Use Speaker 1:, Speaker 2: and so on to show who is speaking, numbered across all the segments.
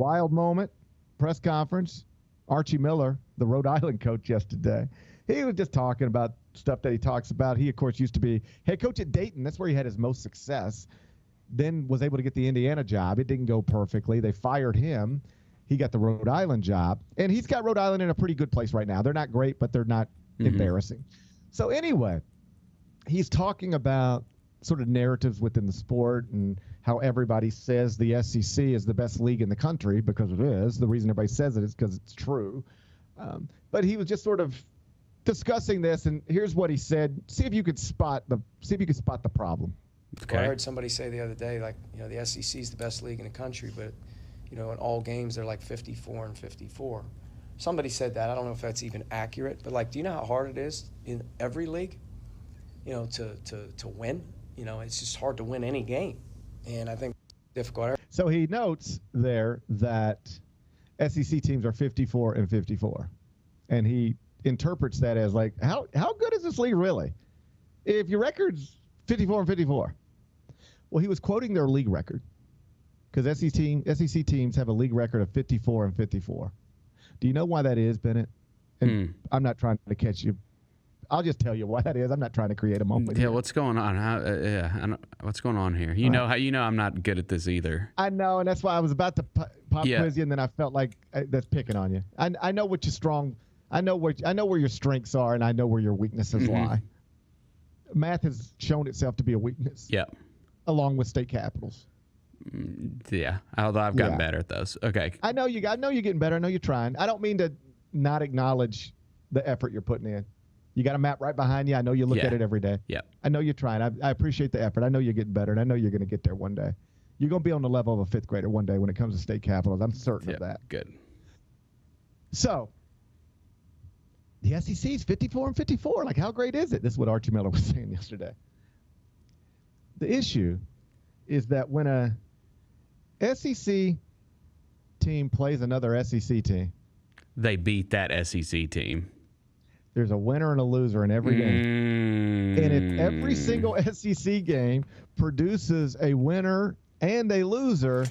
Speaker 1: Wild moment, press conference. Archie Miller, the Rhode Island coach yesterday, he was just talking about stuff that he talks about. He, of course, used to be head coach at Dayton. That's where he had his most success. Then was able to get the Indiana job. It didn't go perfectly. They fired him. He got the Rhode Island job. And he's got Rhode Island in a pretty good place right now. They're not great, but they're not embarrassing. So anyway, he's talking about sort of narratives within the sport and how everybody says the SEC is the best league in the country, because it is. The reason everybody says it is because it's true. But he was just sort of discussing this, and here's what he said. See if you could spot the problem.
Speaker 2: Okay. Well, I heard somebody say the other day, like, the SEC is the best league in the country, but in all games they're like 54-54. Somebody said that. I don't know if that's even accurate, but like, do you know how hard it is in every league, to win? It's just hard to win any game, and I think it's difficult.
Speaker 1: So he notes there that SEC teams are 54-54, and he interprets that as like, how good is this league really? If your record's 54-54. Well, he was quoting their league record, because SEC teams have a league record of 54-54. Do you know why that is, Bennett? And I'm not trying to catch you. I'll just tell you why that is. I'm not trying to create a moment.
Speaker 3: Yeah, what's going on? What's going on here? You know I'm not good at this either.
Speaker 1: I know, and that's why I was about to pop quiz you, and then I felt like that's picking on you. I know what you're strong. I know where your strengths are, and I know where your weaknesses lie. Math has shown itself to be a weakness.
Speaker 3: Yeah.
Speaker 1: Along with state capitals.
Speaker 3: Yeah, although I've gotten better at those. Okay.
Speaker 1: I know you're getting better. I know you're trying. I don't mean to not acknowledge the effort you're putting in. You got a map right behind you. I know you look at it every day.
Speaker 3: Yeah.
Speaker 1: I know you're trying. I appreciate the effort. I know you're getting better, and I know you're going to get there one day. You're going to be on the level of a fifth grader one day when it comes to state capitals. I'm certain of that.
Speaker 3: Good.
Speaker 1: So, the SEC is 54-54. Like, how great is it? This is what Archie Miller was saying yesterday. The issue is that when a SEC team plays another SEC team,
Speaker 3: they beat that SEC team.
Speaker 1: There's a winner and a loser in every game. And if every single SEC game produces a winner and a loser,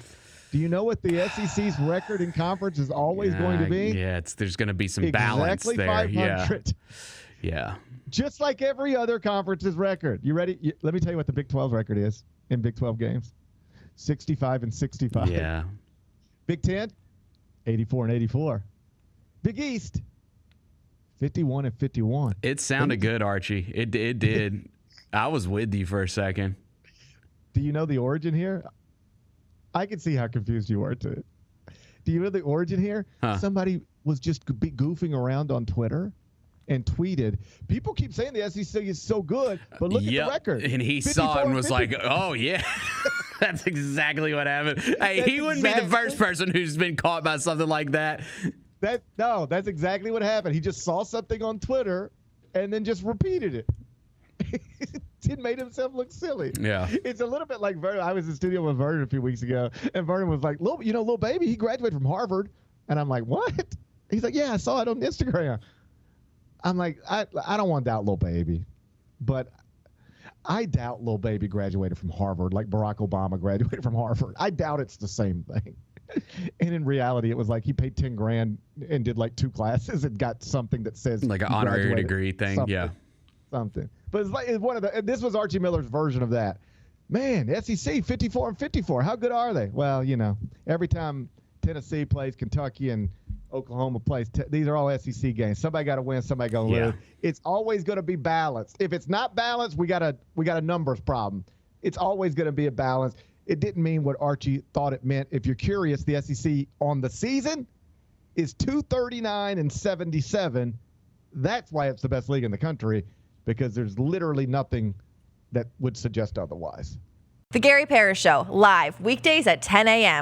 Speaker 1: do you know what the SEC's record in conference is always going to be?
Speaker 3: Yeah, there's going to be some balance there.
Speaker 1: 500.
Speaker 3: Yeah.
Speaker 1: Just like every other conference's record. You ready? Let me tell you what the Big 12 record is in Big 12 games. 65-65.
Speaker 3: Yeah.
Speaker 1: Big 10, 84-84. Big East, 51-51.
Speaker 3: It sounded good, Archie. It did. I was with you for a second.
Speaker 1: Do you know the origin here? I can see how confused you are too. Do you know the origin here?
Speaker 3: Huh.
Speaker 1: Somebody was just goofing around on Twitter and tweeted, people keep saying the SEC is so good, but look at the record.
Speaker 3: And he saw it and was like, oh, yeah. That's exactly what happened. Hey, he wouldn't be the first person who's been caught by something like that.
Speaker 1: That's exactly what happened. He just saw something on Twitter and then just repeated it. It made himself look silly.
Speaker 3: Yeah.
Speaker 1: It's a little bit like Vernon. I was in the studio with Vernon a few weeks ago, and Vernon was like, little baby, he graduated from Harvard. And I'm like, what? He's like, yeah, I saw it on Instagram. I'm like, I don't want to doubt Lil Baby, but I doubt Lil Baby graduated from Harvard like Barack Obama graduated from Harvard. I doubt it's the same thing. And in reality, it was like he paid $10,000 and did like 2 classes and got something that says
Speaker 3: like an honorary degree thing.
Speaker 1: Something. But it's one of the. This was Archie Miller's version of that. Man, SEC 54-54. How good are they? Well, every time Tennessee plays Kentucky and Oklahoma plays, these are all SEC games. Somebody got to win, somebody got to lose. It's always going to be balanced. If it's not balanced, we got a numbers problem. It's always going to be a balance. It didn't mean what Archie thought it meant. If you're curious, the SEC on the season is 239-77. That's why it's the best league in the country, because there's literally nothing that would suggest otherwise.
Speaker 4: The Gary Parrish Show, live weekdays at 10 a.m.